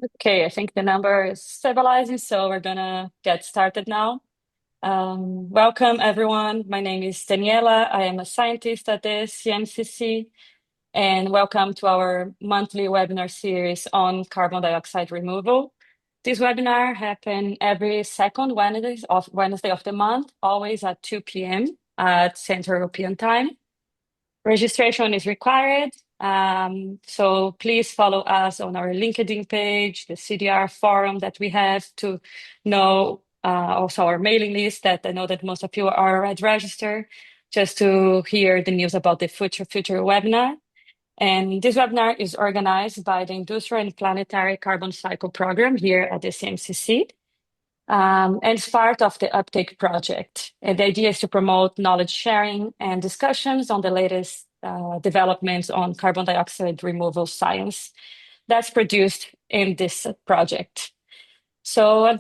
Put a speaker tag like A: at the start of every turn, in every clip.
A: Okay, I think the number is stabilizing, so we're gonna get started now. Welcome, everyone. My name is Daniela. I am a scientist at the CMCC, and welcome to our monthly webinar series on carbon dioxide removal. This webinar happens every second Wednesday of the month, always at 2 p.m. at Central European Time. Registration is required, so please follow us on our LinkedIn page, the CDR forum that we have to know, also our mailing list that I know that most of you are already registered, just to hear the news about the future webinar. And this webinar is organized by the Industrial and Planetary Carbon Cycle Program here at the CMCC. And it's part of the UPTAKE project. And the idea is to promote knowledge sharing and discussions on the latest developments on carbon dioxide removal science that's produced in this project. So,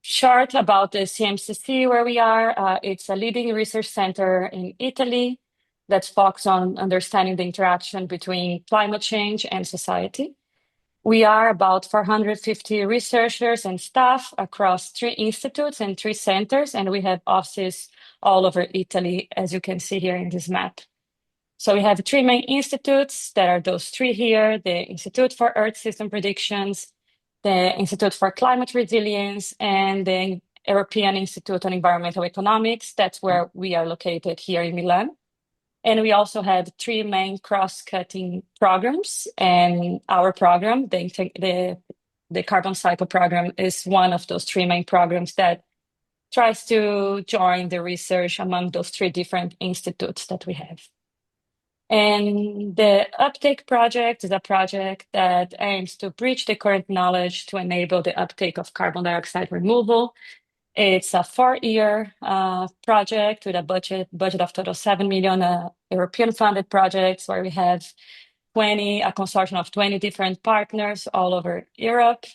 A: short about the CMCC, where we are, it's a leading research center in Italy that's focused on understanding the interaction between climate change and society. We are about 450 researchers and staff across 3 institutes and 3 centers, and we have offices all over Italy, as you can see here in this map. So we have 3 main institutes that are those 3 here: the Institute for Earth System Predictions, the Institute for Climate Resilience, and the European Institute on Environmental Economics. That's where we are located here in Milan. And we also have 3 main cross-cutting programs. And our program, the Carbon Cycle program, is one of those 3 main programs that tries to join the research among those 3 different institutes that we have. And the UPTAKE project is a project that aims to bridge the current knowledge to enable the uptake of carbon dioxide removal. It's a 4-year project with a budget of total 7 million, European funded projects where we have a consortium of 20 different partners all over Europe.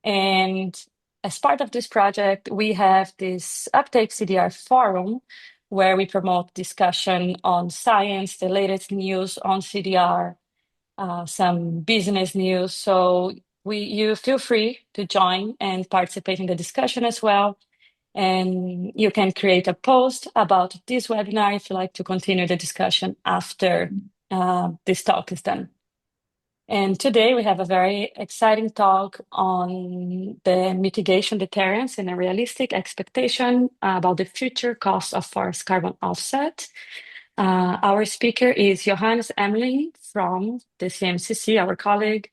A: And as part of this project, we have this UPTAKE CDR forum where we promote discussion on science, the latest news on CDR, some business news. So you feel free to join and participate in the discussion as well. And you can create a post about this webinar if you like to continue the discussion after this talk is done. And today we have a very exciting talk on the mitigation deterrence and a realistic expectation about the future cost of forest carbon offset. Our speaker is Johannes Emmerling from the CMCC, our colleague,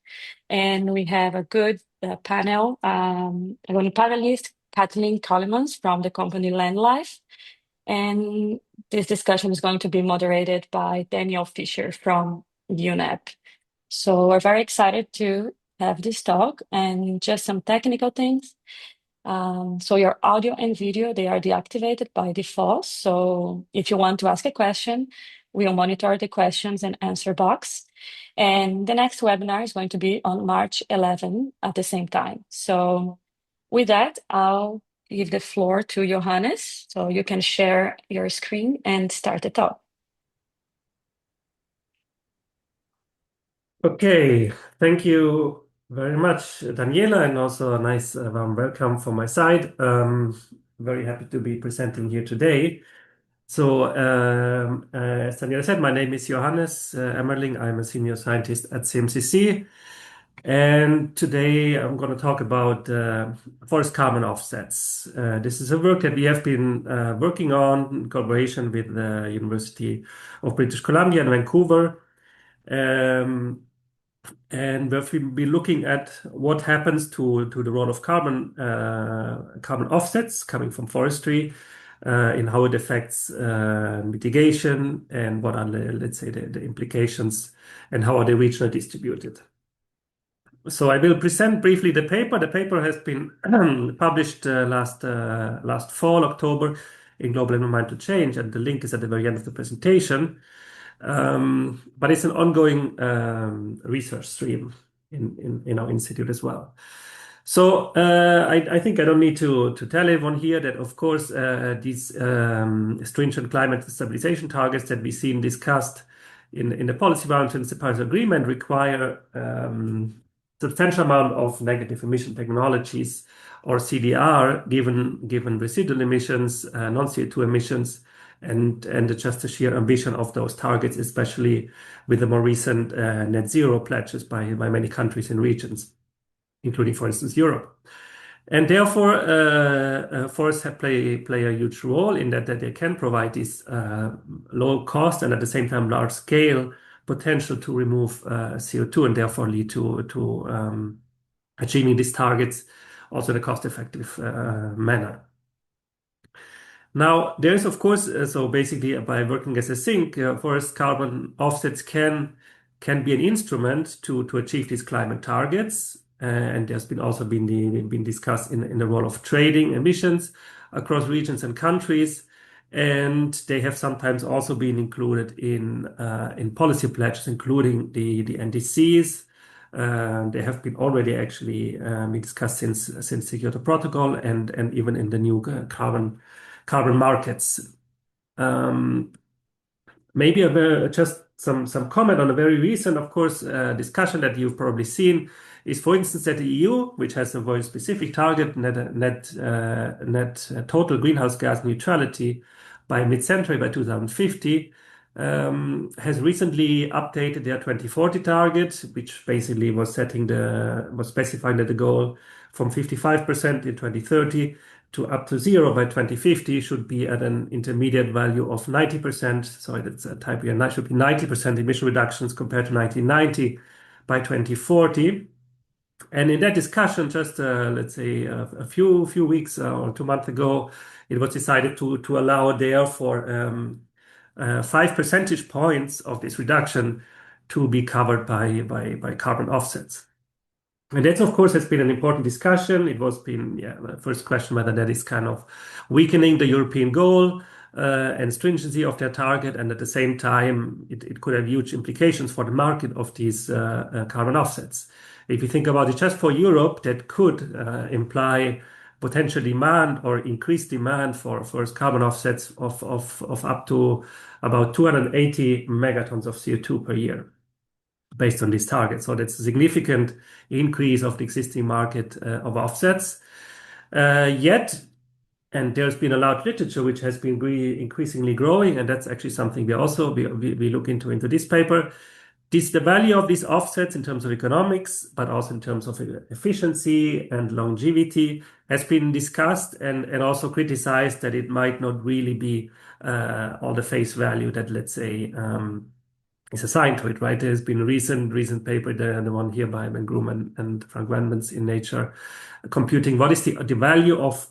A: and we have a good panel, one panelist, Kathleen Ceulemans from the company Landlife. And this discussion is going to be moderated by Daniel Fisher from UNEP. So we're very excited to have this talk, and just some technical things. So your audio and video, they are deactivated by default. So if you want to ask a question, we'll monitor the questions and answer box. And the next webinar is going to be on March 11 at the same time. So with that, I'll give the floor to Johannes, so you can share your screen and start the talk.
B: Okay, thank you very much, Daniela, and also a nice warm welcome from my side. Very happy to be presenting here today. So, as Daniela said, my name is Johannes Emmerling. I'm a senior scientist at CMCC. And today I'm going to talk about forest carbon offsets. This is a work that we have been working on in collaboration with the University of British Columbia in Vancouver. And we'll be looking at what happens to the role of carbon offsets coming from forestry, in how it affects mitigation, and what are let's say the implications, and how are they regionally distributed. So I will present briefly the paper. The paper has been published last fall, October, in Global Environmental Change, and the link is at the very end of the presentation. But it's an ongoing research stream in our institute as well. So I think I don't need to tell everyone here that, of course, these stringent climate stabilization targets that we've seen discussed in the policy round since the Paris Agreement require substantial amount of negative emission technologies or CDR, given residual emissions, non-CO2 emissions, and just the sheer ambition of those targets, especially with the more recent net zero pledges by many countries and regions, including, for instance, Europe. And therefore, forests play a huge role in that they can provide this low cost and at the same time large scale potential to remove CO2 and therefore lead to achieving these targets also in a cost-effective manner. Now, there is, of course, so basically by working as a sink, forest carbon offsets can be an instrument to achieve these climate targets. And there's been discussed in the role of trading emissions across regions and countries. And they have sometimes also been included in policy pledges, including the NDCs. They have been already actually been discussed since the Kyoto Protocol and even in the new carbon markets. Maybe just some comment on a very recent, of course, discussion that you've probably seen is, for instance, that the EU, which has a very specific target, net total greenhouse gas neutrality by mid-century, by 2050, has recently updated their 2040 target, which basically was specifying that the goal from 55% in 2030 to up to zero by 2050 should be at an intermediate value of 90%. So that's a type here, should be 90% emission reductions compared to 1990 by 2040. And in that discussion, just let's say a few weeks or 2 months ago, it was decided to allow therefore 5 percentage points of this reduction to be covered by carbon offsets. And that, of course, has been an important discussion. It was the first question whether that is kind of weakening the European goal and stringency of their target, and at the same time, it could have huge implications for the market of these carbon offsets. If you think about it, just for Europe, that could imply potential demand or increased demand for carbon offsets of up to about 280 megatons of CO2 per year, based on this target. So that's a significant increase of the existing market of offsets. Yet, and there's been a large literature which has been increasingly growing, and that's actually something we look into this paper. The value of these offsets in terms of economics, but also in terms of efficiency and longevity, has been discussed and also criticized that it might not really be all the face value that, let's say, is assigned to it, right? There's been a recent paper, the one here by Ben Groom and Frank Wenmans in Nature, computing what is the value of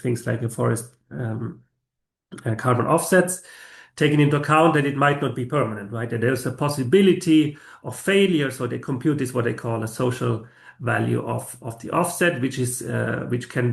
B: things like a forest carbon offsets, taking into account that it might not be permanent, right? That there's a possibility of failure. So they compute this, what they call a social value of the offset, which can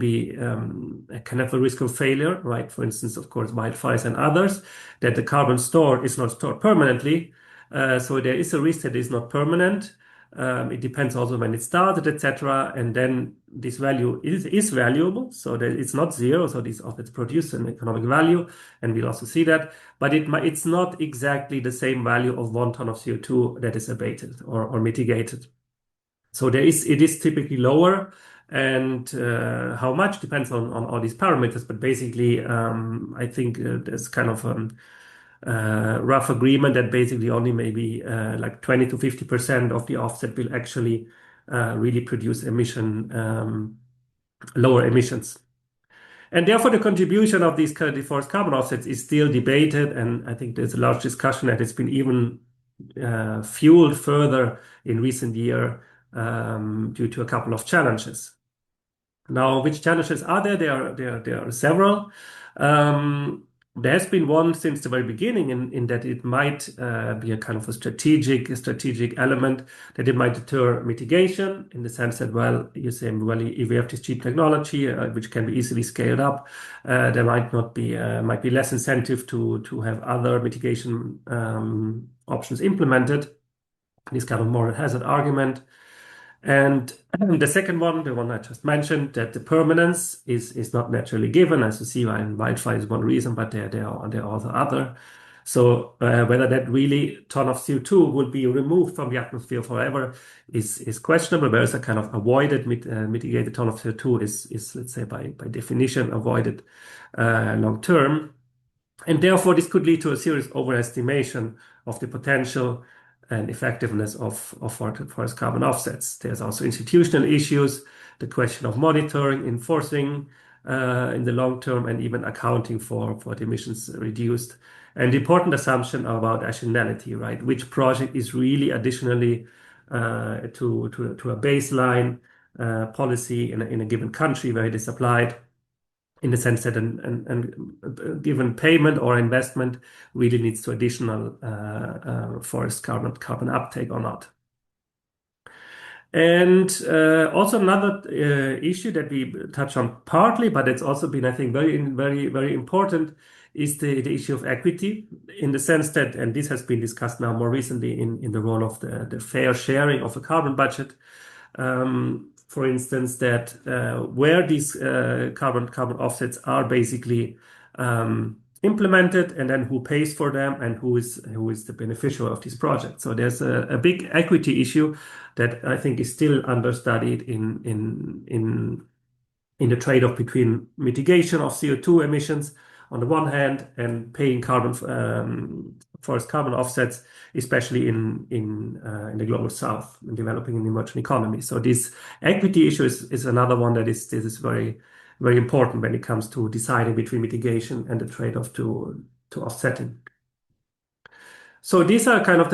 B: have a risk of failure, right? For instance, of course, wildfires and others, that the carbon stored is not stored permanently. So there is a risk that it is not permanent. It depends also when it started, etc. And then this value is valuable, so that it's not zero. So these offsets produce an economic value, and we'll also see that. But it's not exactly the same value of 1 ton of CO2 that is abated or mitigated. So it is typically lower, and how much depends on all these parameters. But basically, I think there's kind of rough agreement that basically only maybe like 20 to 50% of the offset will actually really produce lower emissions. And therefore, the contribution of these forest carbon offsets is still debated, and I think there's a large discussion that it's been even fueled further in recent year due to a couple of challenges. Now, which challenges are there? There are several. There has been one since the very beginning in that it might be a kind of a strategic element, that it might deter mitigation in the sense that, well, you say, well, if we have this cheap technology which can be easily scaled up, there might be less incentive to have other mitigation options implemented. This kind of moral hazard argument. And the second one, the one I just mentioned, that the permanence is not naturally given. As you see, wildfire is one reason, but there are also other So whether that really ton of CO2 will be removed from the atmosphere forever is questionable. Whereas a kind of avoided mitigated ton of CO2 is let's say by definition avoided long term. And therefore, this could lead to a serious overestimation of the potential and effectiveness of forest carbon offsets. There's also institutional issues, the question of monitoring, enforcing in the long term, and even accounting for the emissions reduced. And the important assumption about additionality, right? Which project is really additionally to a baseline policy in a given country where it is applied, in the sense that a given payment or investment really needs to additional forest carbon uptake or not. And also another issue that we touch on partly, but it's also been, I think, very important, is the issue of equity, in the sense that, and this has been discussed now more recently in the role of the fair sharing of a carbon budget. For instance, that where these carbon offsets are basically implemented, and then who pays for them, and who is the beneficiary of this project. So there's a big equity issue that I think is still understudied in the trade-off between mitigation of CO2 emissions on the one hand and paying forest carbon offsets, especially in the global south, in developing and emerging economies. So this equity issue is another one that is very important when it comes to deciding between mitigation and the trade-off to offsetting. So these are kind of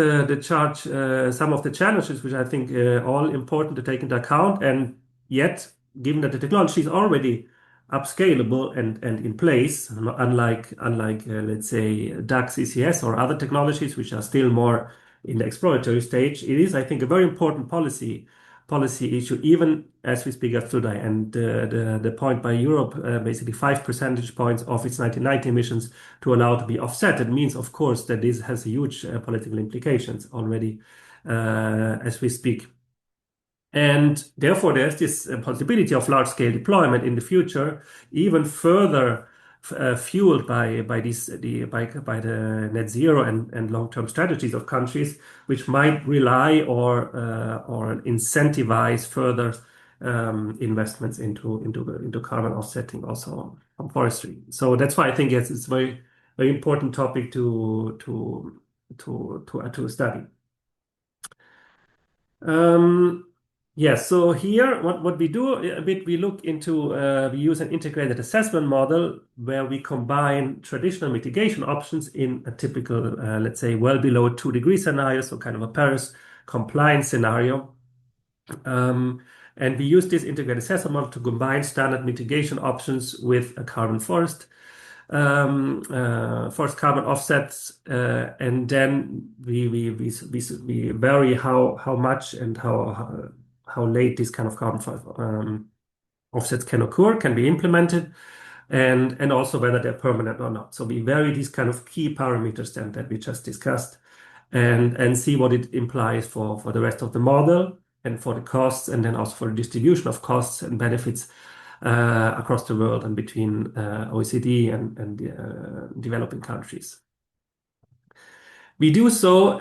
B: some of the challenges which I think are all important to take into account. And yet, given that the technology is already upscalable and in place, unlike let's say DAC CCS or other technologies which are still more in the exploratory stage, it is, I think, a very important policy issue, even as we speak of today. And the point by Europe, basically 5 percentage points of its 1990 emissions to allow to be offset. It means, of course, that this has huge political implications already as we speak. And therefore, there's this possibility of large-scale deployment in the future, even further fueled by the net zero and long-term strategies of countries, which might rely or incentivize further investments into carbon offsetting also from forestry. So that's why I think it's a very important topic to study. Yes, so here what we do a bit, we look into, we use an integrated assessment model where we combine traditional mitigation options in a typical, let's say, well below 2-degree scenario, so kind of a Paris compliance scenario. And we use this integrated assessment model to combine standard mitigation options with a carbon forest carbon offsets, and then we vary how much and how late these kind of carbon offsets can be implemented, and also whether they're permanent or not. So we vary these kind of key parameters then that we just discussed, and see what it implies for the rest of the model and for the costs, and then also for the distribution of costs and benefits across the world and between OECD and developing countries. We do so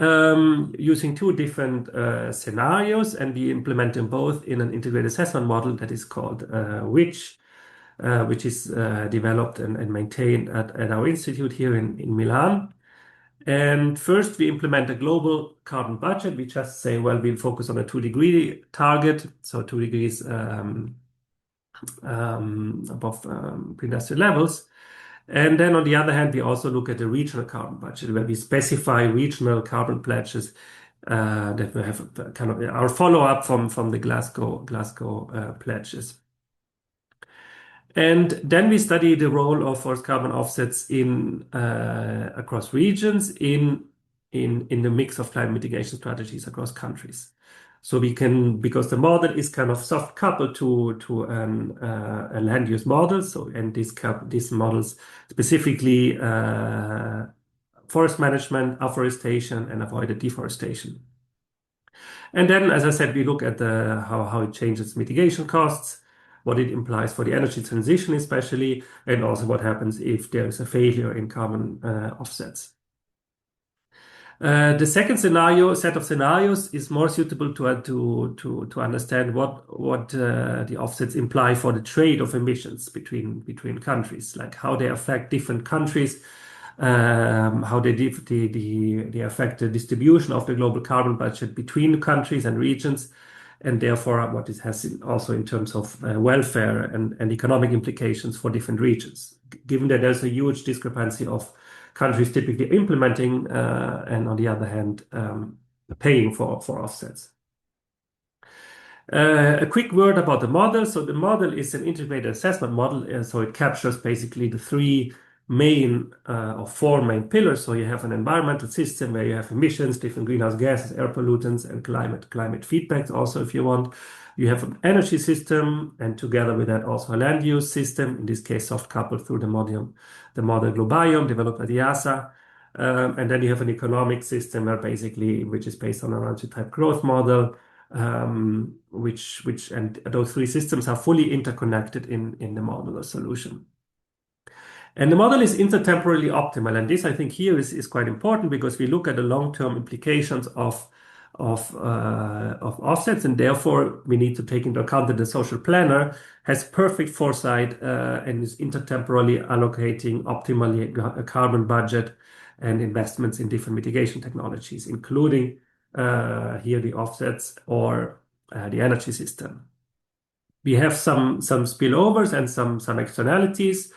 B: using 2 different scenarios, and we implement them both in an integrated assessment model that is called which is developed and maintained at our institute here in Milan. And first, we implement a global carbon budget. We just say, well, we'll focus on a 2-degree target, so 2 degrees above pre-industrial levels. And then on the other hand, we also look at the regional carbon budget, where we specify regional carbon pledges that we have kind of our follow-up from the Glasgow pledges. And then we study the role of forest carbon offsets across regions in the mix of climate mitigation strategies across countries. So we can, because the model is kind of soft coupled to a land use model. So, and these models specifically forest management, afforestation, and avoided deforestation. And then, as I said, we look at how it changes mitigation costs, what it implies for the energy transition, especially, and also what happens if there is a failure in carbon offsets. The second set of scenarios is more suitable to understand what the offsets imply for the trade of emissions between countries, like how they affect different countries, how they affect the distribution of the global carbon budget between countries and regions, and therefore what it has also in terms of welfare and economic implications for different regions. Given that there's a huge discrepancy of countries typically implementing and on the other hand paying for offsets. A quick word about the model. So the model is an integrated assessment model. So it captures basically the three main or four main pillars. So you have an environmental system where you have emissions, different greenhouse gases, air pollutants, and climate feedbacks. Also, if you want, you have an energy system, and together with that, also a land use system. In this case, soft coupled through the model Globiome developed by the EASA. And then you have an economic system where basically, which is based on an energy type growth model, and those three systems are fully interconnected in the modular solution. And the model is intertemporally optimal. And this, I think, here is quite important because we look at the long-term implications of offsets, and therefore we need to take into account that the social planner has perfect foresight and is intertemporally allocating optimally a carbon budget and investments in different mitigation technologies, including here the offsets or the energy system. We have some spillovers and some externalities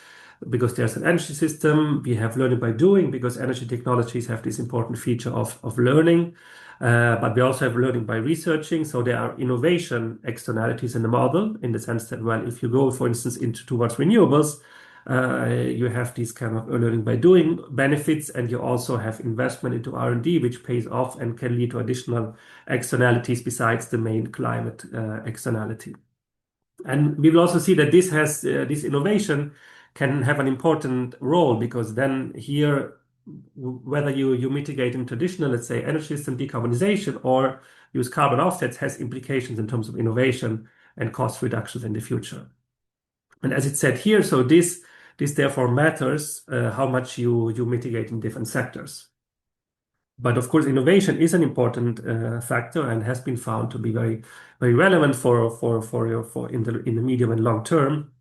B: because there's an energy system. We have learning by doing because energy technologies have this important feature of learning. But we also have learning by researching. So there are innovation externalities in the model in the sense that, well, if you go, for instance, towards renewables, you have these kind of learning by doing benefits, and you also have investment into R&D, which pays off and can lead to additional externalities besides the main climate externality. And we will also see that this innovation can have an important role because then here, whether you mitigate in traditional, let's say, energy system decarbonization or use carbon offsets has implications in terms of innovation and cost reductions in the future. And as it said here, so this therefore matters how much you mitigate in different sectors. But of course, innovation is an important factor and has been found to be very, very relevant in the medium and long term.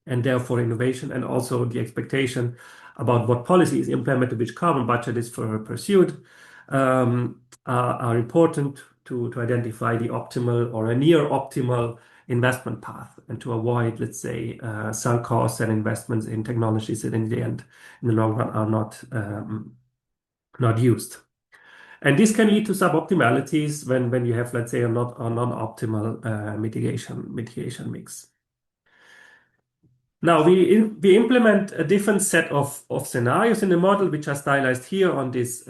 B: And therefore, innovation and also the expectation about what policy is implemented, which carbon budget is pursued, are important to identify the optimal or a near optimal investment path and to avoid, let's say, sunk costs and investments in technologies that in the end, in the long run, are not used. And this can lead to suboptimalities when you have, let's say, a non-optimal mitigation mix. Now we implement a different set of scenarios in the model, which are stylized here on this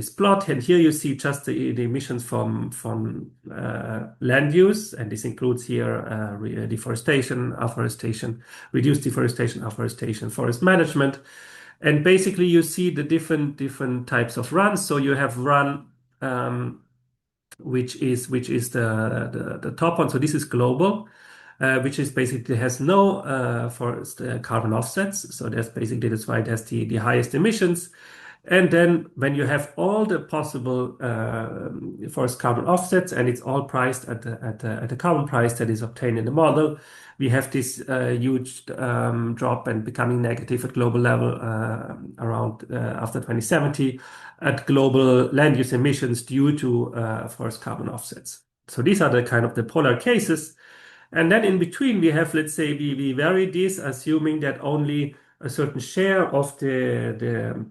B: plot. And here you see just the emissions from land use, and this includes here deforestation, afforestation, reduced deforestation, afforestation, forest management. And basically, you see the different types of runs. So you have run, which is the top one. So this is global, which is basically has no forest carbon offsets. So that's why it has the highest emissions. And then when you have all the possible forest carbon offsets, and it's all priced at the carbon price that is obtained in the model, we have this huge drop and becoming negative at global level around after 2070 at global land use emissions due to forest carbon offsets. So these are the kind of the polar cases. And then in between, we have, let's say, we vary this, assuming that only a certain share of the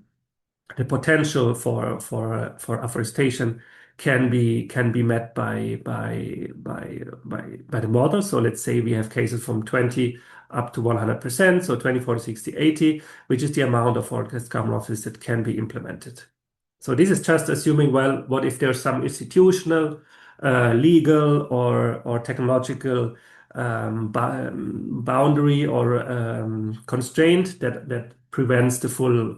B: potential for afforestation can be met by the model. So let's say we have cases from 20 up to 100%, so 20, 40, 60, 80, which is the amount of forest carbon offsets that can be implemented. So this is just assuming, well, what if there's some institutional, legal or technological boundary or constraint that prevents the full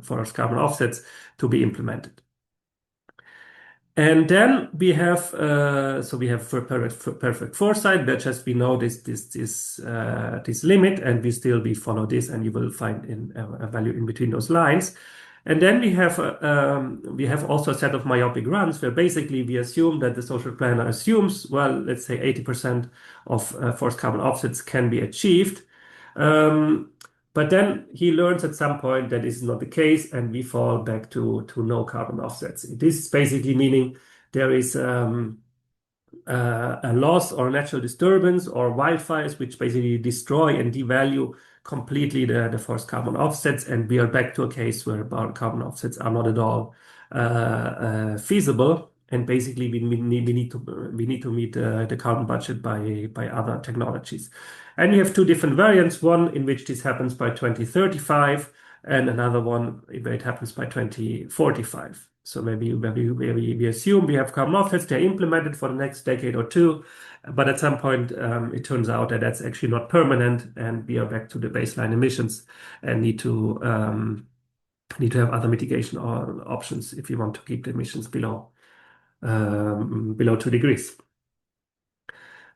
B: forest carbon offsets to be implemented. And then we have perfect foresight, but just we know this limit, and we follow this, and you will find a value in between those lines. And then we have also a set of myopic runs where basically we assume that the social planner assumes, well, let's say 80% of forced carbon offsets can be achieved. Um, but then he learns at some point that this is not the case, and we fall back to no carbon offsets. This is basically meaning there is a loss or natural disturbance or wildfires, which basically destroy and devalue completely the forced carbon offsets, and we are back to a case where carbon offsets are not at all feasible. And basically, we need to meet the carbon budget by other technologies. And we have two different variants: one in which this happens by 2035, and another one where it happens by 2045. So maybe we assume we have carbon offsets, they're implemented for the next decade or two, but at some point it turns out that that's actually not permanent, and we are back to the baseline emissions and need to have other mitigation options if you want to keep the emissions below 2 degrees.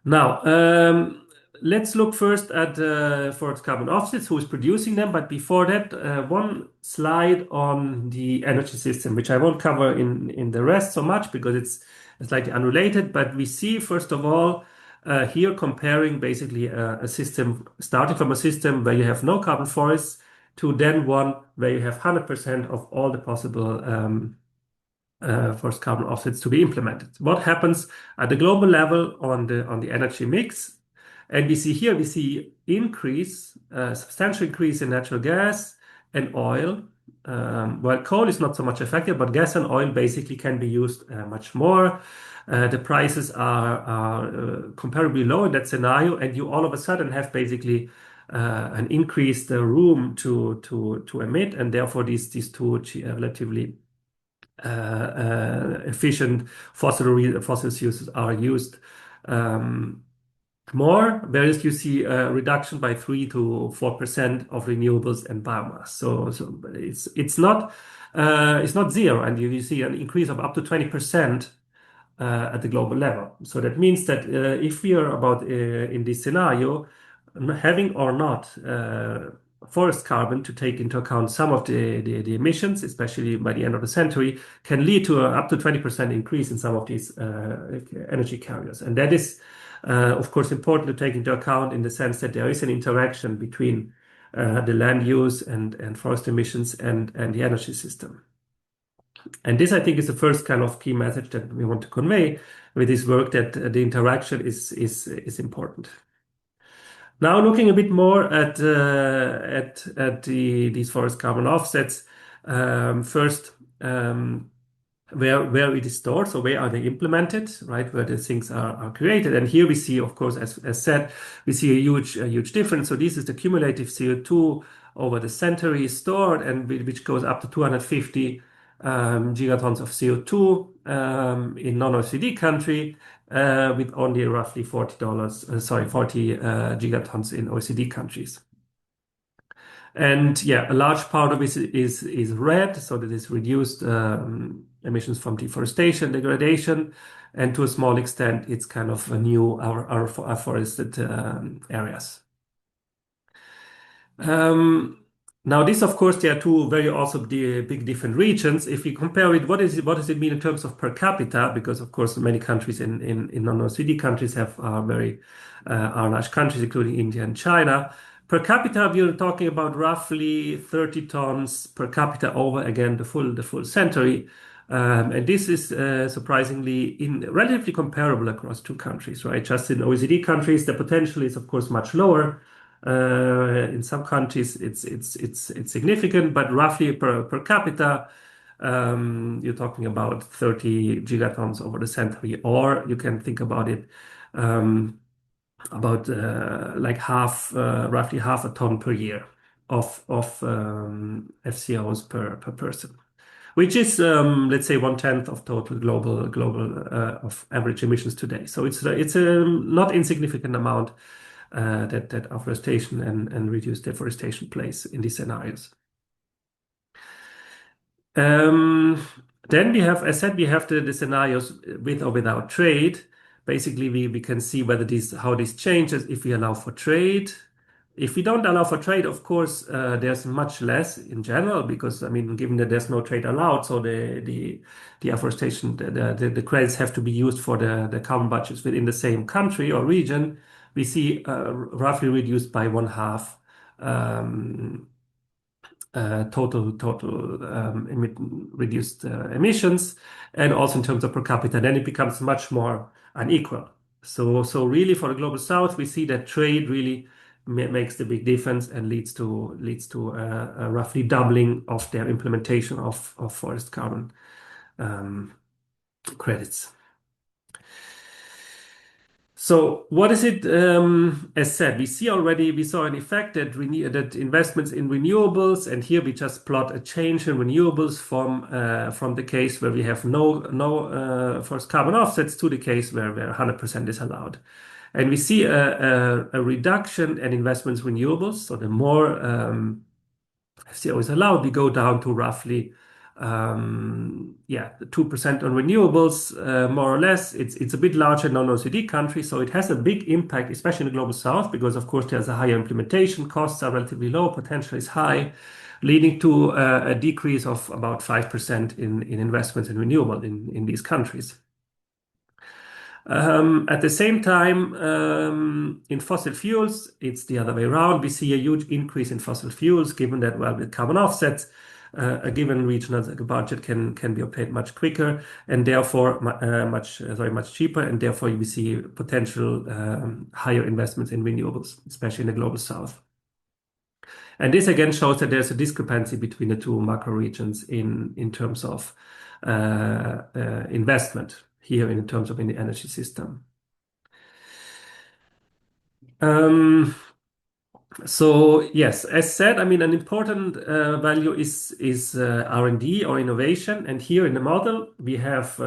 B: Now, let's look first at forest carbon offsets, who is producing them. But before that, one slide on the energy system, which I won't cover in the rest so much because it's slightly unrelated. But we see, first of all, here comparing basically a system, starting from a system where you have no carbon forests to then one where you have 100% of all the possible forced carbon offsets to be implemented. What happens at the global level on the energy mix? And we see increase, substantial increase in natural gas and oil. Well, coal is not so much affected, but gas and oil basically can be used much more. The prices are comparably low in that scenario, and you all of a sudden have basically an increased room to emit, and therefore these two relatively efficient fossil fuels are used more, whereas you see a reduction by 3 to 4% of renewables and biomass. So it's not zero, and you see an increase of up to 20% at the global level. So that means that if we are about in this scenario, having or not forest carbon to take into account some of the emissions, especially by the end of the century, can lead to up to 20% increase in some of these energy carriers. And that is, of course, important to take into account in the sense that there is an interaction between the land use and forest emissions and the energy system. And this, I think, is the first kind of key message that we want to convey with this work, that the interaction is important. Now, looking a bit more at these forest carbon offsets, first, where it is stored, so where are they implemented, right? Where the things are created, and here we see, of course, as said, we see a huge difference. So this is the cumulative CO2 over the century stored, and which goes up to 250 gigatons of CO2 in non-OECD country, with only roughly $40, 40 gigatons in OECD countries. And yeah, a large part of it is red, so that is reduced emissions from deforestation, degradation, and to a small extent, it's kind of a new our forested areas. Now, this, of course, there are two very also big different regions. If we compare it, what does it mean in terms of per capita? Because, of course, many countries in non-OECD countries are large countries, including India and China. Per capita, we are talking about roughly 30 tons per capita over, again, the full century. And this is surprisingly relatively comparable across two countries, right? Just in OECD countries, the potential is, of course, much lower. In some countries, it's significant, but roughly per capita, you're talking about 30 gigatons over the century, or you can think about it about like roughly half a ton per year of FCOs per person, which is let's say 1/10 of total global of average emissions today. So it's a not insignificant amount that afforestation and reduced deforestation plays in these scenarios. Then we have, as said, we have the scenarios with or without trade. Basically, we can see how this changes if we allow for trade, if we don't allow for trade, of course, there's much less in general because I mean, given that there's no trade allowed, so the afforestation, the credits have to be used for the carbon budgets within the same country or region. We see roughly reduced by one half um, total reduced emissions, and also in terms of per capita, then it becomes much more unequal. So really for the global south, we see that trade really makes the big difference and leads to a roughly doubling of their implementation of forest carbon um, credits. So what is it? As said, we saw an effect that investments in renewables, and here we just plot a change in renewables from the case where we have no forest carbon offsets to the case where 100% is allowed, and we see a reduction in investments in renewables. So the more FCO is allowed, we go down to roughly 2% on renewables, more or less. It's a bit larger in non-OECD countries, so it has a big impact, especially in the global south, because of course there's a higher implementation, costs are relatively low, potential is high, leading to a decrease of about 5% in investments in renewable in these countries. At the same time, in fossil fuels, it's the other way around. We see a huge increase in fossil fuels, given that, well, with carbon offsets, a given regional budget can be obtained much quicker and therefore much cheaper, and therefore we see potential higher investments in renewables, especially in the global south. And this again shows that there's a discrepancy between the two macro regions in terms of investment here in terms of in the energy system. So yes, as said, I mean, an important value is R&D or innovation. And here in the model, we have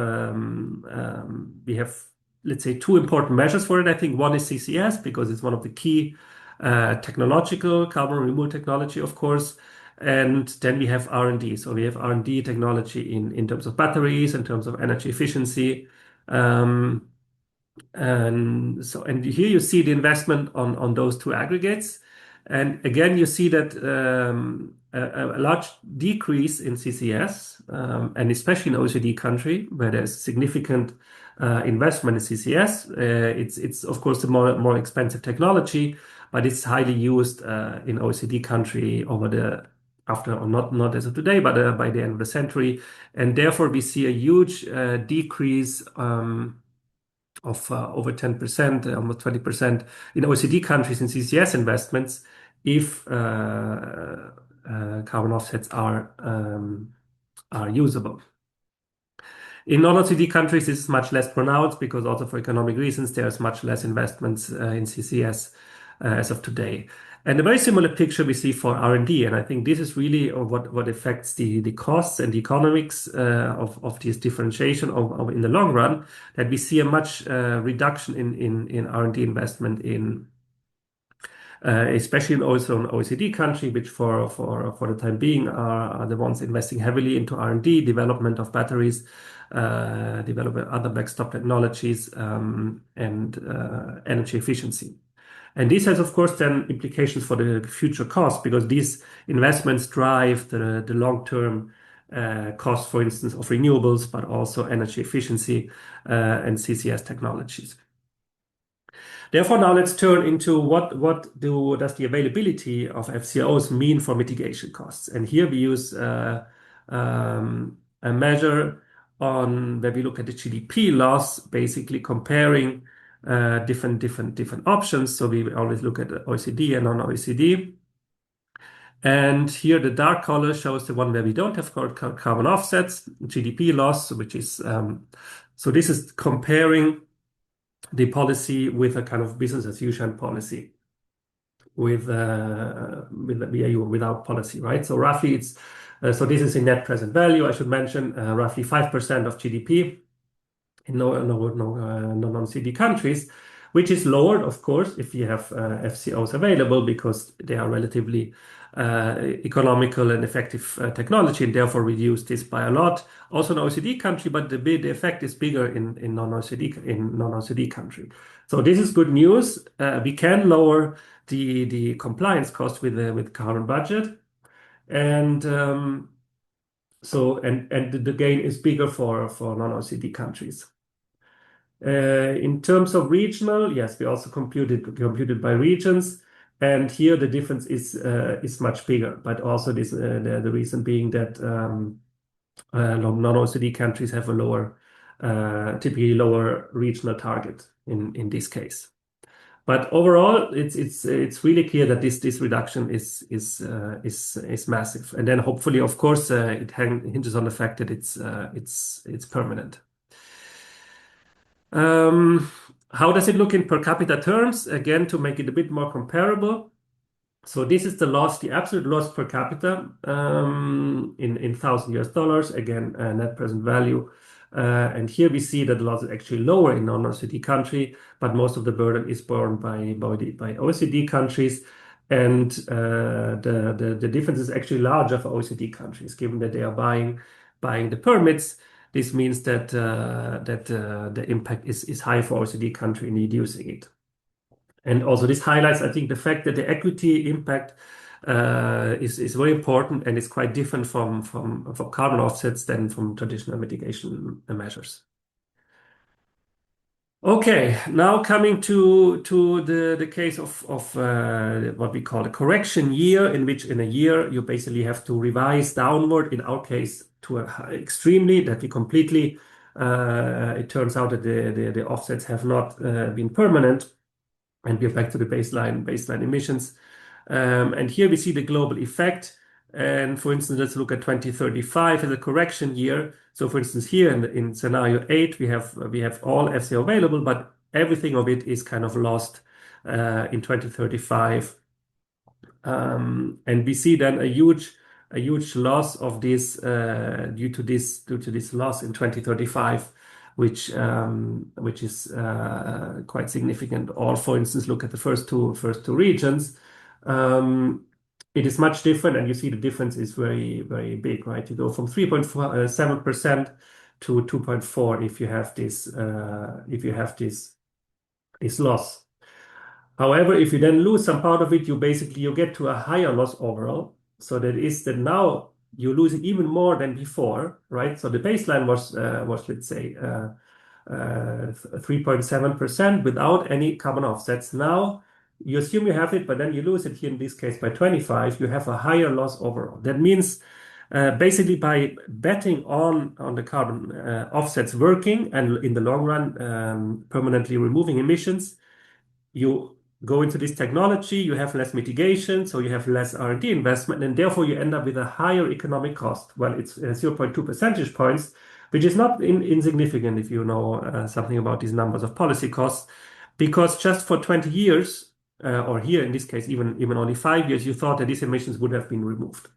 B: let's say two important measures for it. I think one is CCS because it's one of the key technological carbon removal technology, of course. And then we have R&D. So we have R&D technology in terms of batteries, in terms of energy efficiency. And here you see the investment on those two aggregates. And again, you see that a large decrease in CCS, and especially in OECD country where there's significant investment in CCS. It's of course the more expensive technology, but it's highly used in OECD country not as of today, but by the end of the century, and therefore we see a huge decrease of over 10%, almost 20% in OECD countries in CCS investments if carbon offsets are usable. In non-OECD countries, this is much less pronounced because also for economic reasons, there's much less investments in CCS as of today. And a very similar picture we see for R&D, and I think this is really what affects the costs and the economics of this differentiation in the long run, that we see a much reduction in R&D investment especially also in OECD country, which for the time being are the ones investing heavily into R&D, development of batteries, development of other backstop technologies, and energy efficiency. And this has, of course, then implications for the future cost because these investments drive the long-term cost, for instance, of renewables, but also energy efficiency and CCS technologies. Therefore, now let's turn into what does the availability of FCOs mean for mitigation costs? And here we use a measure where we look at the GDP loss, basically comparing different options. So we always look at OECD and non-OECD. And here the dark color shows the one where we don't have carbon offsets, GDP loss, which is so this is comparing the policy with a kind of business as usual policy with the BAU without policy, right? So roughly it's so this is in net present value. I should mention roughly 5% of GDP in non-OECD countries, which is lowered, of course, if you have FCOs available because they are relatively economical and effective technology, and therefore reduce this by a lot. Also in OECD country, but the effect is bigger in non-OECD country. So this is good news. We can lower the compliance cost with carbon budget, and the gain is bigger for non-OECD countries. In terms of regional, yes, we also computed by regions, and here the difference is much bigger. But also this the reason being that non-OECD countries have a typically lower regional target in this case. But overall, it's really clear that this reduction is massive, and then hopefully, of course, it hinges on the fact that it's permanent. How does it look in per capita terms? Again, to make it a bit more comparable. So this is the loss, the absolute loss per capita in $1,000. Again, net present value. And here we see that the loss is actually lower in non-OECD country, but most of the burden is borne by OECD countries. And the difference is actually larger for OECD countries, given that they are buying the permits. This means that the impact is high for OECD country in reducing it. And also this highlights, I think, the fact that the equity impact is very important and is quite different from carbon offsets than from traditional mitigation measures. Okay, now coming to the case of what we call a correction year, in which in a year you basically have to revise downward, in our case, to extremely, that we completely, it turns out that the offsets have not been permanent, and we're back to the baseline emissions. And here we see the global effect. And for instance, let's look at 2035 as a correction year. So for instance, here in scenario 8, we have all FCO available, but everything of it is kind of lost in 2035. And we see then a huge loss of this due to this loss in 2035, which is quite significant. Or for instance, look at the first two regions. It is much different, and you see the difference is very, very big, right? You go from 3.7% to 2.4 if you have this loss. However, if you then lose some part of it, you get to a higher loss overall. So that is that now you lose even more than before, right? So the baseline was let's say 3.7% without any carbon offsets. Now you assume you have it, but then you lose it here in this case by 25. You have a higher loss overall. That means basically by betting on the carbon offsets working and in the long run permanently removing emissions, you go into this technology, you have less mitigation, so you have less R&D investment, and therefore you end up with a higher economic cost. Well, it's 0.2 percentage points, which is not insignificant if you know something about these numbers of policy costs, because just for 20 years, or here in this case, even only 5 years, you thought that these emissions would have been removed.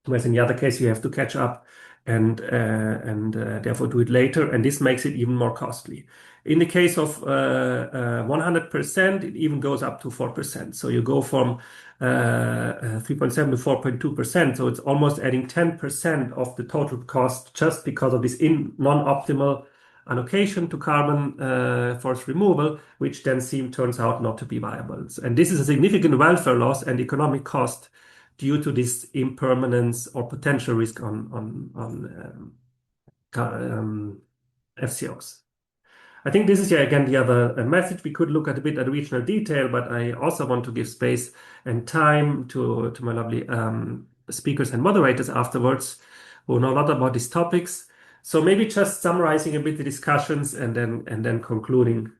B: Whereas in the other case, you have to catch up and therefore do it later, and this makes it even more costly. In the case of 100%, it even goes up to 4%. So you go from 3.7 to 4.2%. So it's almost adding 10% of the total cost just because of this non-optimal allocation to carbon forest removal, which then turns out not to be viable. And this is a significant welfare loss and economic cost due to this impermanence or potential risk on FCOs. I think this is again the other message. We could look at a bit at regional detail, but I also want to give space and time to my lovely speakers and moderators afterwards who know a lot about these topics. So maybe just summarizing a bit the discussions and then concluding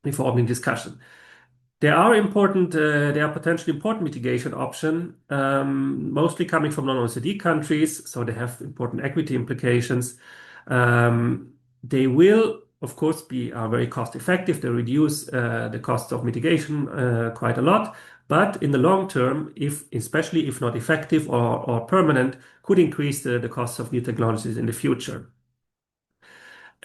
B: before opening discussion. There are potentially important mitigation options, mostly coming from non-OECD countries, so they have important equity implications. They will, of course, are very cost effective. They reduce the cost of mitigation quite a lot, but in the long term, especially if not effective or permanent, could increase the cost of new technologies in the future.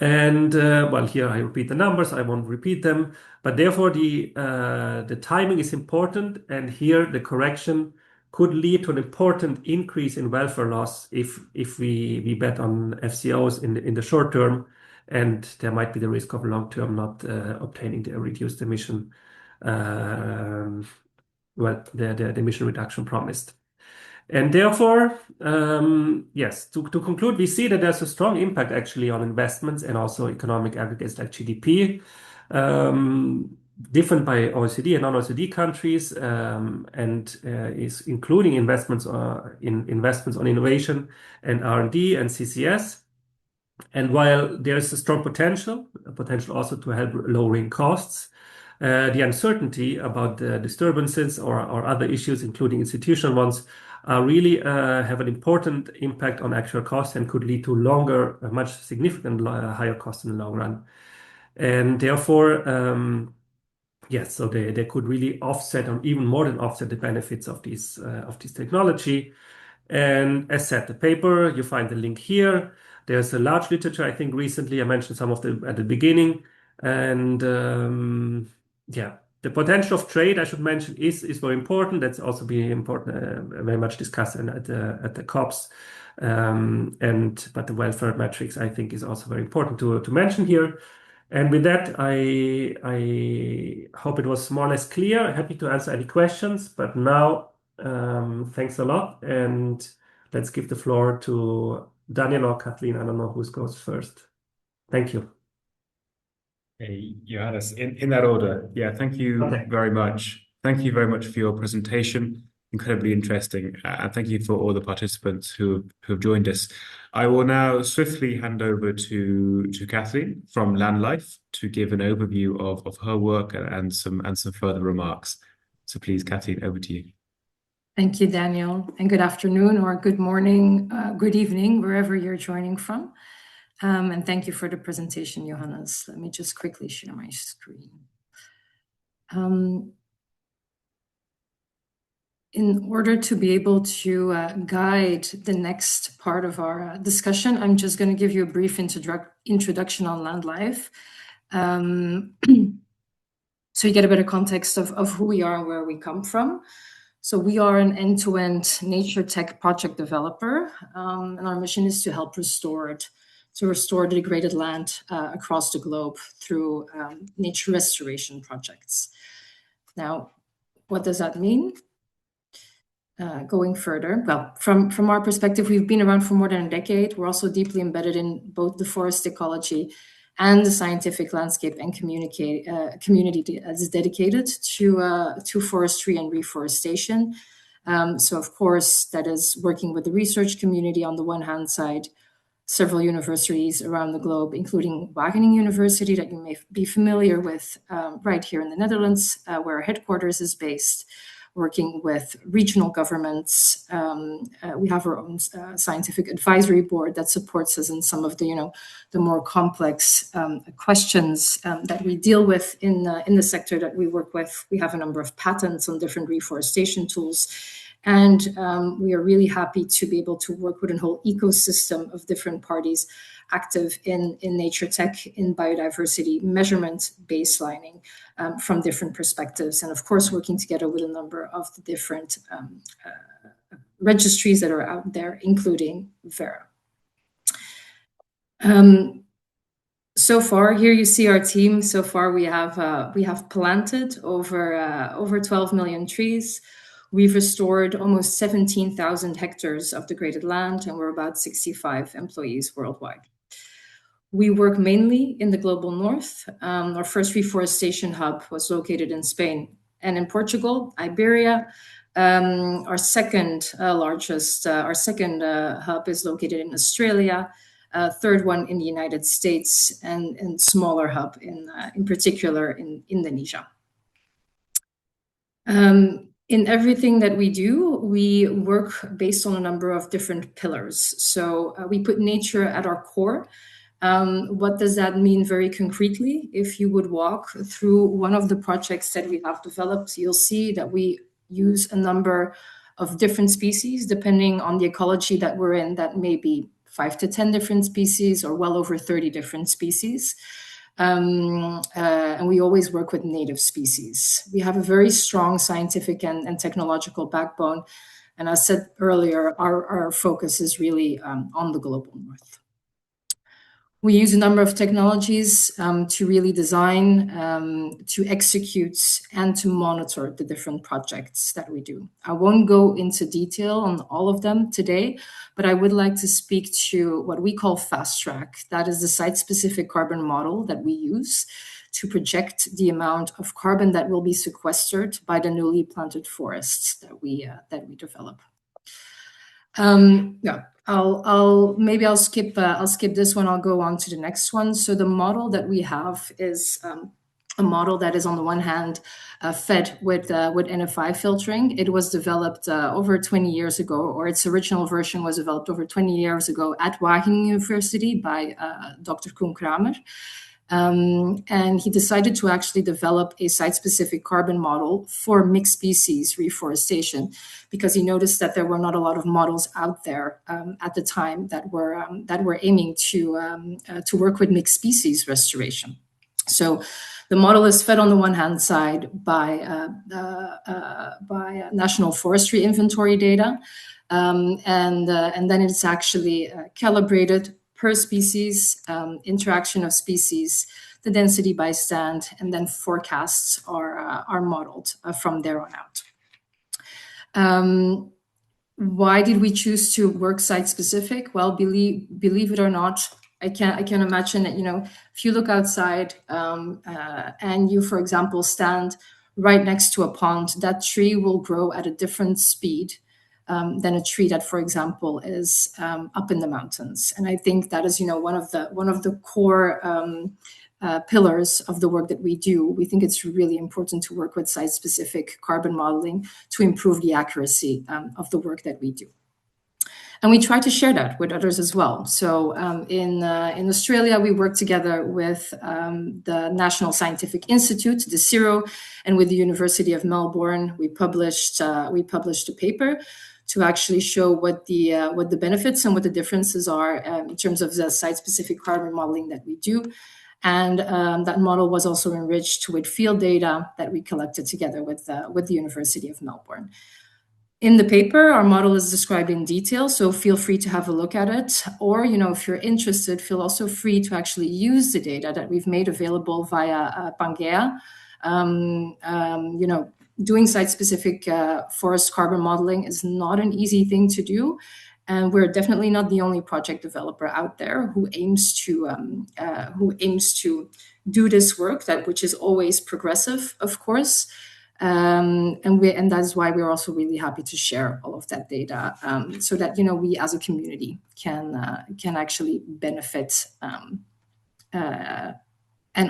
B: And well, here I repeat the numbers, I won't repeat them, but therefore the timing is important, and here the correction could lead to an important increase in welfare loss if we bet on FCOs in the short term, and there might be the risk of long term not obtaining the reduced emission, well, the emission reduction promised. And therefore, yes, to conclude, we see that there's a strong impact actually on investments and also economic aggregates like GDP, different by OECD and non-OECD countries, and is including investments investments on innovation and R&D and CCS. And while there's a strong potential also to help lowering costs, the uncertainty about the disturbances or other issues, including institutional ones, really have an important impact on actual costs and could lead to much significant higher costs in the long run. And therefore, yes, so they could really offset or even more than offset the benefits of this technology. And as said, the paper, you find the link here. There's a large literature, I think recently, I mentioned some of them at the beginning. And yeah, the potential of trade, I should mention, is very important. That's also being important, very much discussed at the COPs. But the welfare metrics, I think, is also very important to mention here. And with that, I hope it was more or less clear. Happy to answer any questions. But now, thanks a lot, and let's give the floor to Daniel or Kathleen. I don't know who goes first. Thank you.
C: Hey, Johannes, in that order. Yeah, thank you very much. Thank you very much for your presentation. Incredibly interesting. And thank you for all the participants who have joined us. I will now swiftly hand over to Kathleen from Land Life to give an overview of her work and some further remarks. So please, Kathleen, over to you.
D: Thank you, Daniel, and good afternoon or good morning, good evening, wherever you're joining from. And thank you for the presentation, Johannes. Let me just quickly share my screen. In order to be able to guide the next part of our discussion, I'm just going to give you a brief introduction on Land Life. So you get a better context of who we are and where we come from. So we are an end-to-end nature tech project developer, and our mission is to help restore the degraded land across the globe through nature restoration projects. Now, what does that mean? Going further, well, from our perspective, we've been around for more than a decade. We're also deeply embedded in both the forest ecology and the scientific landscape and community that is dedicated to forestry and reforestation. So, of course, that is working with the research community on the one hand side, several universities around the globe, including Wageningen University that you may be familiar with right here in the Netherlands, where our headquarters is based, working with regional governments. We have our own scientific advisory board that supports us in some of the more complex questions that we deal with in the sector that we work with. We have a number of patents on different reforestation tools. And we are really happy to be able to work with a whole ecosystem of different parties active in nature tech, in biodiversity measurement, baselining from different perspectives. And of course, working together with a number of the different registries that are out there, including Vera. So far, here you see our team. So far, we have planted over 12 million trees. We've restored almost 17,000 hectares of degraded land, and we're about 65 employees worldwide. We work mainly in the global north. Our first reforestation hub was located in Spain and in Portugal, Iberia. Our second hub is located in Australia. Third one in the United States, and smaller hub in particular in Indonesia. In everything that we do, we work based on a number of different pillars. So we put nature at our core. What does that mean very concretely? If you would walk through one of the projects that we have developed, you'll see that we use a number of different species depending on the ecology that we're in. That may be 5 to 10 different species or well over 30 different species. And we always work with native species. We have a very strong scientific and technological backbone. And as I said earlier, our focus is really on the global north. We use a number of technologies to really design, to execute, and to monitor the different projects that we do. I won't go into detail on all of them today, but I would like to speak to what we call Fast Track. That is the site-specific carbon model that we use to project the amount of carbon that will be sequestered by the newly planted forests that we develop. Yeah, I'll skip this one. I'll go on to the next one. So the model that we have is a model that is on the one hand fed with NFI filtering. It was developed over 20 years ago, or its original version was developed over 20 years ago at Wageningen University by Dr. Koen Kramer. And he decided to actually develop a site-specific carbon model for mixed species reforestation, because he noticed that there were not a lot of models out there at the time that were aiming to work with mixed species restoration. So the model is fed on the one hand side by national forestry inventory data, and then it's actually calibrated per species, interaction of species, the density by stand, and then forecasts are modeled from there on out. Why did we choose to work site-specific? Well, believe it or not, I can imagine that, if you look outside and you, for example, stand right next to a pond, that tree will grow at a different speed than a tree that, for example, is up in the mountains. And I think that is, one of the core pillars of the work that we do. We think it's really important to work with site-specific carbon modeling to improve the accuracy of the work that we do. And we try to share that with others as well. So in Australia, we work together with the National Scientific Institute, the CIRO, and with the University of Melbourne. We published a paper to actually show what the benefits and what the differences are in terms of the site-specific carbon modeling that we do. And that model was also enriched with field data that we collected together with the University of Melbourne. In the paper, our model is described in detail, so feel free to have a look at it. Or, if you're interested, feel also free to actually use the data that we've made available via Pangea. Doing site-specific forest carbon modeling is not an easy thing to do. And we're definitely not the only project developer out there who aims to do this work, which is always progressive, of course. And that's why we're also really happy to share all of that data, so that we as a community can actually benefit and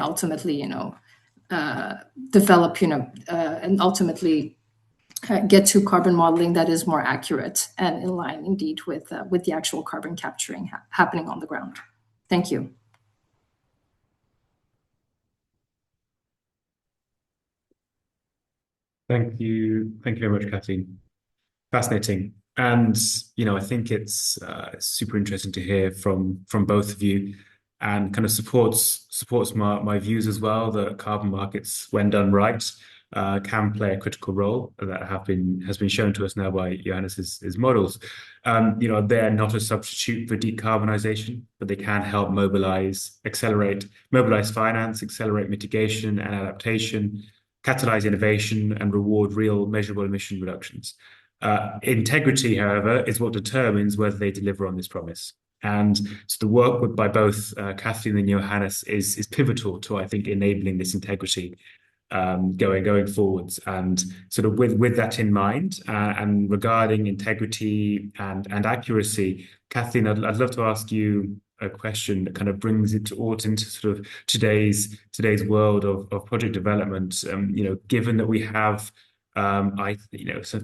D: ultimately develop and ultimately get to carbon modeling that is more accurate and in line indeed with the actual carbon capturing happening on the ground. Thank you.
C: Thank you very much, Kathleen. Fascinating, and I think it's super interesting to hear from both of you, and kind of supports my views as well that carbon markets, when done right, can play a critical role that has been shown to us now by Johannes's models. They're not a substitute for decarbonization, but they can help mobilize finance, accelerate mitigation and adaptation, catalyze innovation, and reward real measurable emission reductions. Integrity, however, is what determines whether they deliver on this promise. And so the work by both Kathleen and Johannes is pivotal to, I think, enabling this integrity going forwards. And sort of with that in mind, and regarding integrity and accuracy, Kathleen, I'd love to ask you a question that kind of brings it into sort of today's world of project development. Given that we have some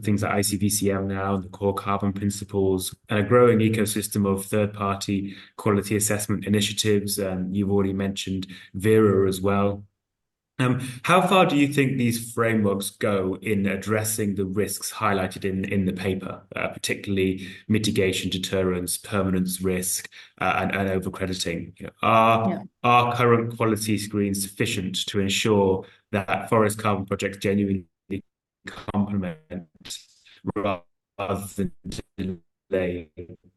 C: things like ICVCM now, the core carbon principles, and a growing ecosystem of third-party quality assessment initiatives, and you've already mentioned Vera as well. How far do you think these frameworks go in addressing the risks highlighted in the paper, particularly mitigation, deterrence, permanence risk, and overcrediting? Are current quality screens sufficient to ensure that forest carbon projects genuinely complement rather than delay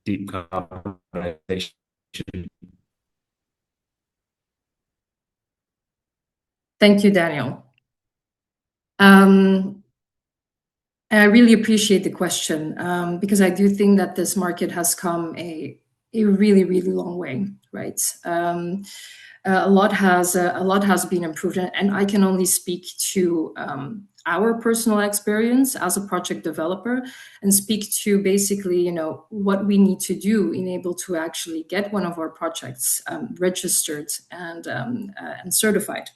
C: deep carbonization?
D: Thank you, Daniel. I really appreciate the question, because I do think that this market has come a really, really long way, right? A lot has been improved, and I can only speak to our personal experience as a project developer and speak to basically, what we need to do in able to actually get one of our projects registered and certified.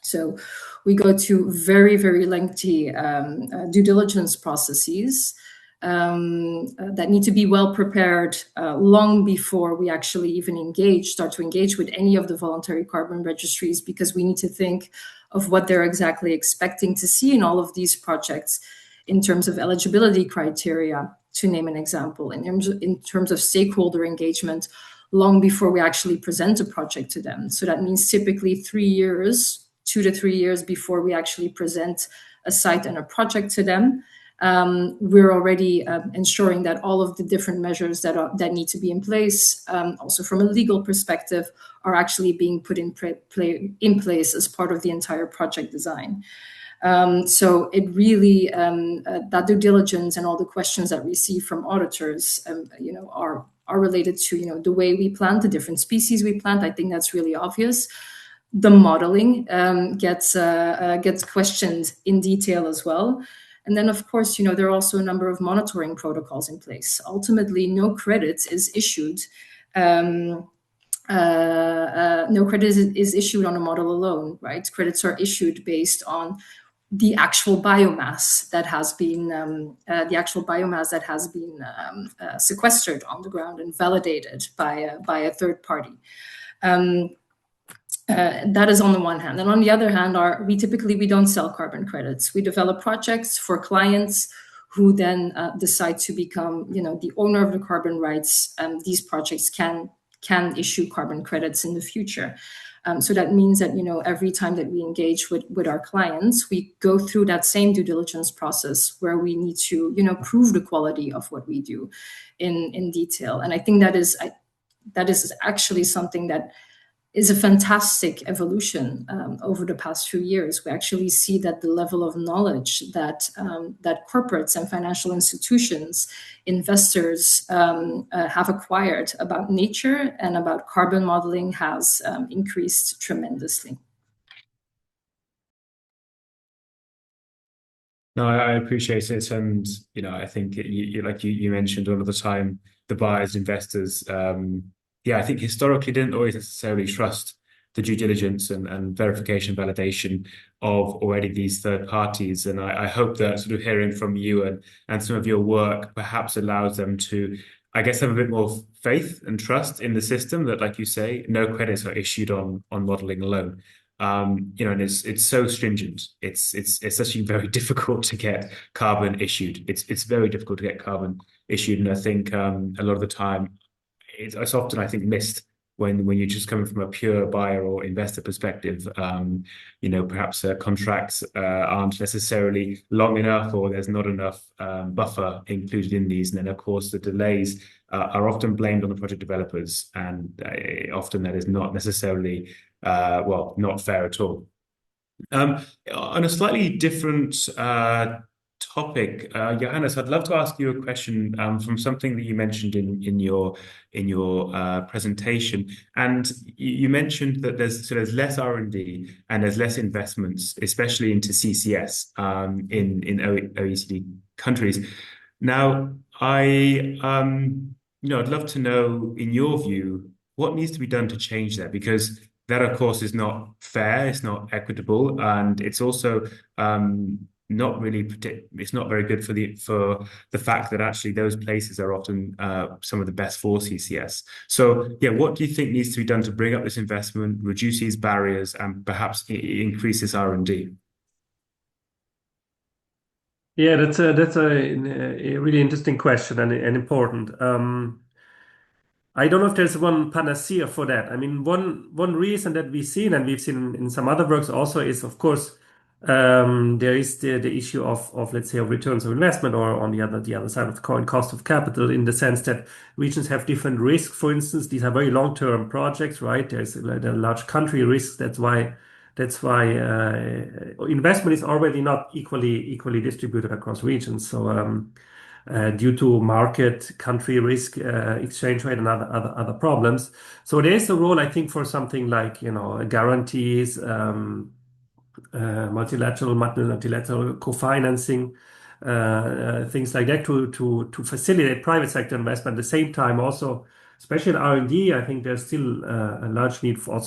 D: So we go to very, very lengthy due diligence processes that need to be well prepared long before we actually even start to engage with any of the voluntary carbon registries, because we need to think of what they're exactly expecting to see in all of these projects in terms of eligibility criteria, to name an example, in terms of stakeholder engagement, long before we actually present a project to them. So that means typically 3 years, 2 to 3 years before we actually present a site and a project to them. We're already ensuring that all of the different measures that need to be in place, also from a legal perspective, are actually being put in place as part of the entire project design. So it really, that due diligence and all the questions that we see from auditors, are related to, the way we plant, the different species we plant. I think that's really obvious. The modeling gets questioned in detail as well. And then, of course, there are also a number of monitoring protocols in place. Ultimately, no credit is issued. No credit is issued on a model alone, right? Credits are issued based on the actual biomass that has been sequestered on the ground and validated by a third party. That is on the one hand. And on the other hand, we typically don't sell carbon credits. We develop projects for clients who then decide to become, the owner of the carbon rights. These projects can issue carbon credits in the future. So that means that, every time that we engage with our clients, we go through that same due diligence process where we need to, prove the quality of what we do in detail. And I think that is actually something that is a fantastic evolution over the past few years. We actually see that the level of knowledge that corporates and financial institutions, investors have acquired about nature and about carbon modeling has increased tremendously.
C: No, I appreciate it, and I think you mentioned all of the time, the buyers, investors. I think historically didn't always necessarily trust the due diligence and verification validation of already these third parties. And I hope that sort of hearing from you and some of your work perhaps allows them to, I guess, have a bit more faith and trust in the system that, like you say, no credits are issued on modeling alone. And it's so stringent. It's actually very difficult to get carbon issued. It's very difficult to get carbon issued, and I think a lot of the time it's often, I think, missed when you're just coming from a pure buyer or investor perspective. Perhaps contracts aren't necessarily long enough, or there's not enough buffer included in these, and then of course the delays are often blamed on the project developers, and often that is not necessarily not fair at all. On a slightly different topic, Johannes, I'd love to ask you a question from something that you mentioned in your presentation, and you mentioned that there's less R&D and there's less investments, especially into CCS in OECD countries. Now, I'd love to know, in your view, what needs to be done to change that, because that, of course, is not fair, it's not equitable, and it's also not really it's not very good for the fact that actually those places are often some of the best for CCS. So yeah, what do you think needs to be done to bring up this investment, reduce these barriers, and perhaps increase this R&D?
B: Yeah, that's a really interesting question and important. I don't know if there's one panacea for that. I mean, one reason that we've seen, and we've seen in some other works also, is of course there is the issue of let's say of returns of investment, or on the other side of the coin, cost of capital, in the sense that regions have different risks. For instance, these are very long-term projects, right? There's a large country risk. That's why investment is already not equally distributed across regions. So due to market, country risk, exchange rate, and other problems. So there is a role, I think, for something like guarantees, multilateral co-financing, things like that to facilitate private sector investment. At the same time, also, especially in R&D, I think there's still a large need for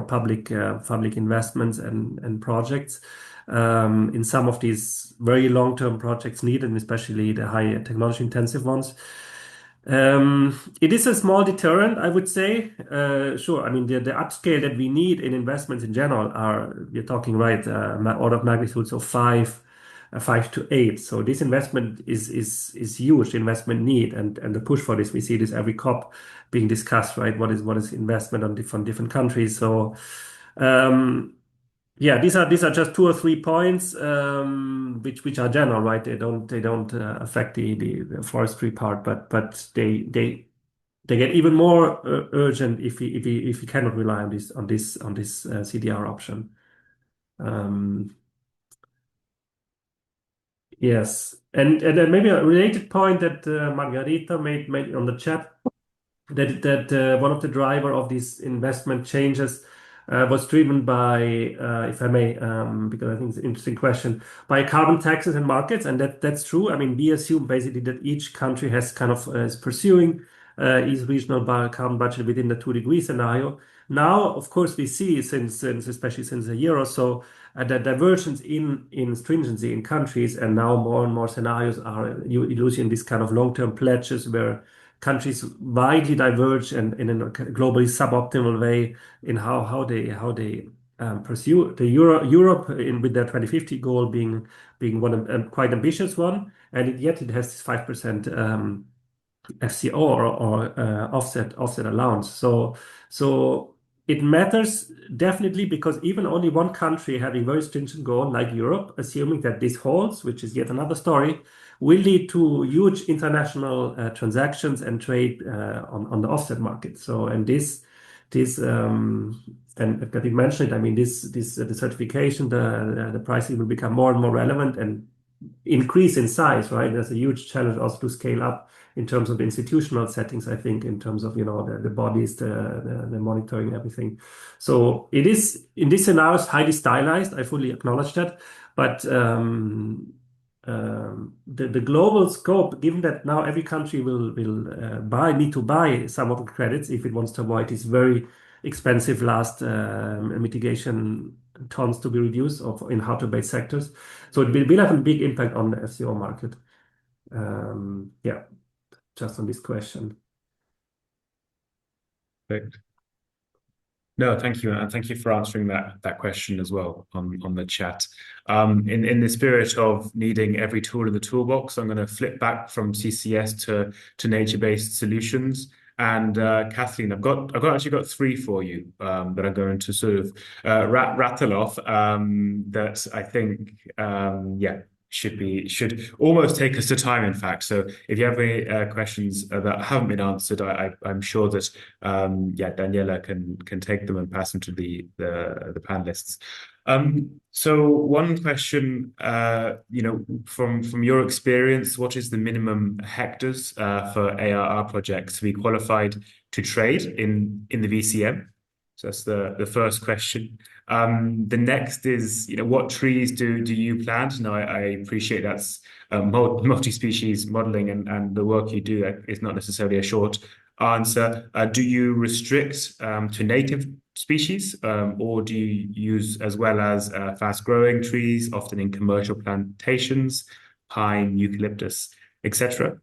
B: public investments and projects in some of these very long-term projects needed, and especially the high technology intensive ones. It is a small deterrent, I would say. Sure, I mean the upscale that we need in investments in general we're talking, right, order of magnitudes of 5 to 8. So this investment is huge, the investment need, and the push for this. We see this every COP being discussed, right? What is investment on different countries? So yeah, these are just 2 or 3 points, which are general, right? They don't affect the forestry part, but they get even more urgent if we cannot rely on this CDR option. Yes, and then maybe a related point that Margarita made on the chat, that one of the driver of these investment changes was driven by, if I may, because I think it's an interesting question, by carbon taxes and markets, and that's true. I mean, we assume basically that each country has kind of is pursuing each regional carbon budget within the 2-degree scenario. Now, of course, we see especially since a year or so, the divergence in stringency in countries, and now more and more scenarios are using this kind of long-term pledges where countries widely diverge and in a globally suboptimal way in how they pursue the Europe with their 2050 goal being one quite ambitious one, and yet it has this 5% FCO or offset allowance. So it matters definitely, because even only one country having very stringent goal like Europe, assuming that this holds, which is yet another story, will lead to huge international transactions and trade on the offset market. So, and and Kathleen mentioned it, I mean, the certification, the pricing will become more and more relevant and increase in size, right? There's a huge challenge also to scale up in terms of the institutional settings, I think, in terms of, the bodies, the monitoring, everything. So it is, in this scenario, highly stylized. I fully acknowledge that. But the global scope, given that now every country will need to buy some of the credits if it wants to avoid these very expensive last mitigation tons to be reduced in hard-to-abate sectors. So it will have a big impact on the FCO market. Yeah, just on this question.
C: Perfect. No, thank you, and thank you for answering that question as well on the chat. In the spirit of needing every tool in the toolbox, I'm going to flip back from CCS to nature-based solutions. And Kathleen, I've actually got 3 for you that I'm going to sort of rattle off that I think should almost take us to time, in fact. So if you have any questions that haven't been answered, I'm sure that Daniela can take them and pass them to the panelists. So one question, from your experience, what is the minimum hectares for ARR projects to be qualified to trade in the VCM? So that's the first question. The next is, what trees do you plant? Now, I appreciate that's multi-species modeling, and the work you do is not necessarily a short answer. Do you restrict to native species, or do you use as well as fast-growing trees, often in commercial plantations, pine, eucalyptus, etc.?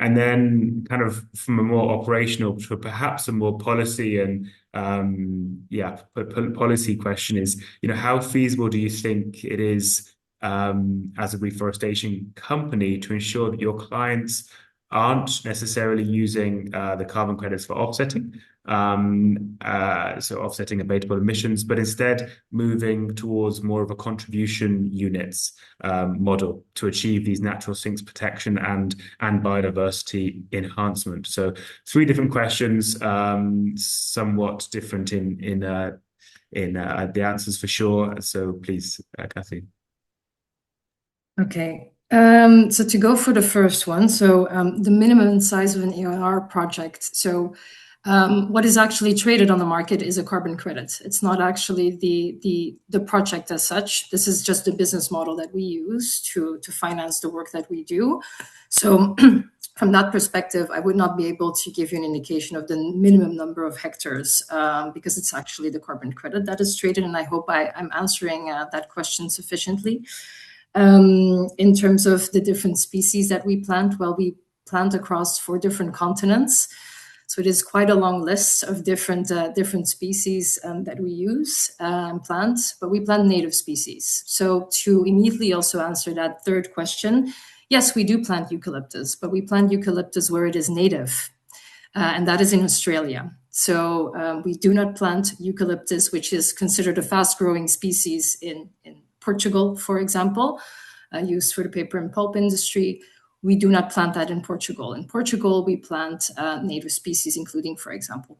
C: And then kind of from a more operational to perhaps a more policy and policy question is, how feasible do you think it is as a reforestation company to ensure that your clients aren't necessarily using the carbon credits for offsetting, so offsetting abatable emissions, but instead moving towards more of a contribution units model to achieve these natural sinks protection and biodiversity enhancement? So 3 different questions, somewhat different in the answers for sure. So please, Kathleen.
D: Okay. So to go for the first one, the minimum size of an AR project. So what is actually traded on the market is a carbon credit. It's not actually the project as such. This is just the business model that we use to finance the work that we do. So from that perspective, I would not be able to give you an indication of the minimum number of hectares because it's actually the carbon credit that is traded. And I hope I'm answering that question sufficiently. In terms of the different species that we plant, well, we plant across 4 different continents. So it is quite a long list of different species that we use and plant, but we plant native species. So to immediately also answer that third question, yes, we do plant eucalyptus, but we plant eucalyptus where it is native, and that is in Australia. So we do not plant eucalyptus, which is considered a fast-growing species in Portugal, for example, used for the paper and pulp industry. We do not plant that in Portugal. In Portugal, we plant native species, including, for example,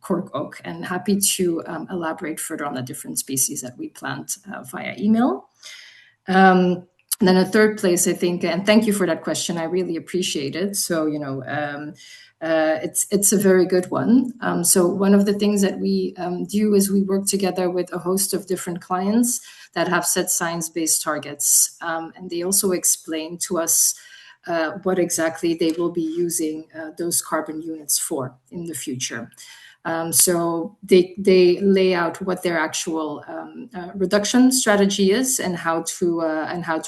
D: cork oak, and happy to elaborate further on the different species that we plant via email. And then a third place, I think, and thank you for that question. I really appreciate it. So, it's a very good one. So one of the things that we do is we work together with a host of different clients that have set science-based targets. And they also explain to us what exactly they will be using those carbon units for in the future. So they lay out what their actual reduction strategy is and how to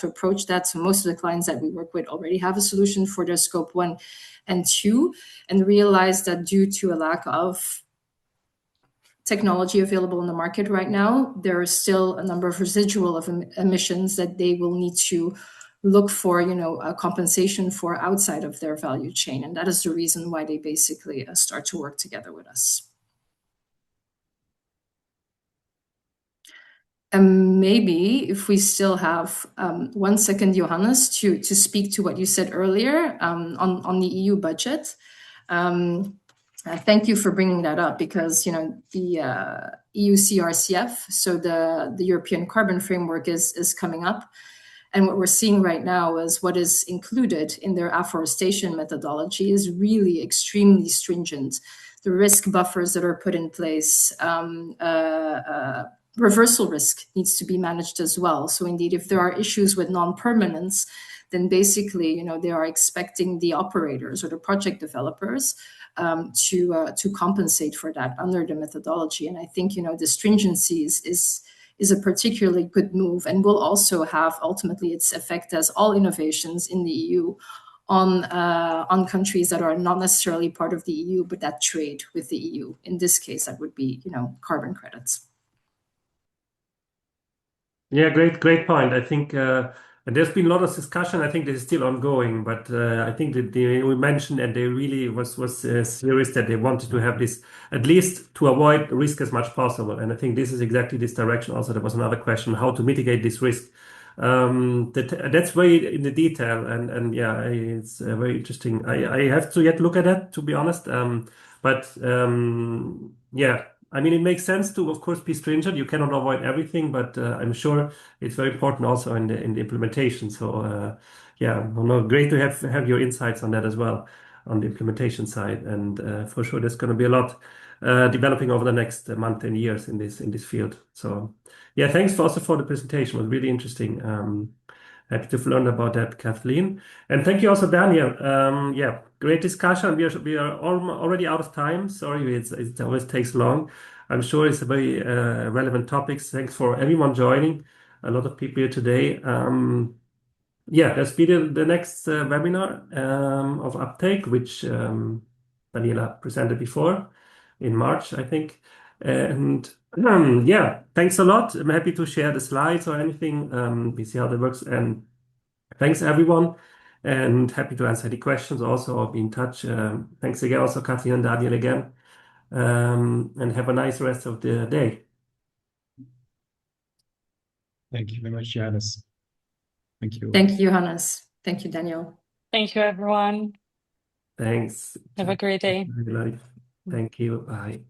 D: approach that. So most of the clients that we work with already have a solution for their scope 1 and 2, and realize that due to a lack of technology available in the market right now, there are still a number of residual of emissions that they will need to look for, a compensation for outside of their value chain. And that is the reason why they basically start to work together with us. And maybe if we still have 1 second, Johannes, to speak to what you said earlier on the EU budget. Thank you for bringing that up because, the EU CRCF, so the European Carbon Framework is coming up. And what we're seeing right now is what is included in their afforestation methodology is really extremely stringent. The risk buffers that are put in place, reversal risk needs to be managed as well. So indeed, if there are issues with non-permanence, then basically, they are expecting the operators or the project developers to compensate for that under the methodology. And I think, the stringency is a particularly good move and will also have ultimately its effect as all innovations in the EU on countries that are not necessarily part of the EU, but that trade with the EU. In this case, that would be, carbon credits.
B: Yeah, great point. I think there's been a lot of discussion. I think this is still ongoing, but I think that we mentioned and they really was serious that they wanted to have this at least to avoid risk as much possible. And I think this is exactly this direction. Also, there was another question how to mitigate this risk. That's very in the detail, and yeah, it's very interesting. I have to yet look at that, to be honest. But yeah. I mean, it makes sense to, of course, be stringent. You cannot avoid everything, but I'm sure it's very important also in the implementation. So yeah, great to have your insights on that as well on the implementation side. And for sure, there's going to be a lot developing over the next month and years in this field. So yeah, thanks also for the presentation. It was really interesting. Happy to learn about that, Kathleen. And thank you also, Daniel. Yeah, great discussion. We are already out of time. Sorry, it always takes long. I'm sure it's a very relevant topic. Thanks for everyone joining. A lot of people here today. Yeah, let's be the next webinar of UPTAKE, which Daniela presented before in March, I think. And yeah, thanks a lot. I'm happy to share the slides or anything. We see how that works. And thanks, everyone. And happy to answer any questions also or be in touch. Thanks again, also, Kathleen and Daniel again. And have a nice rest of the day.
C: Thank you very much, Johannes. Thank you.
D: Thank you, Johannes. Thank you, Daniel.
A: Thank you, everyone.
B: Thanks.
A: Have a great day.
B: Thank you. Bye.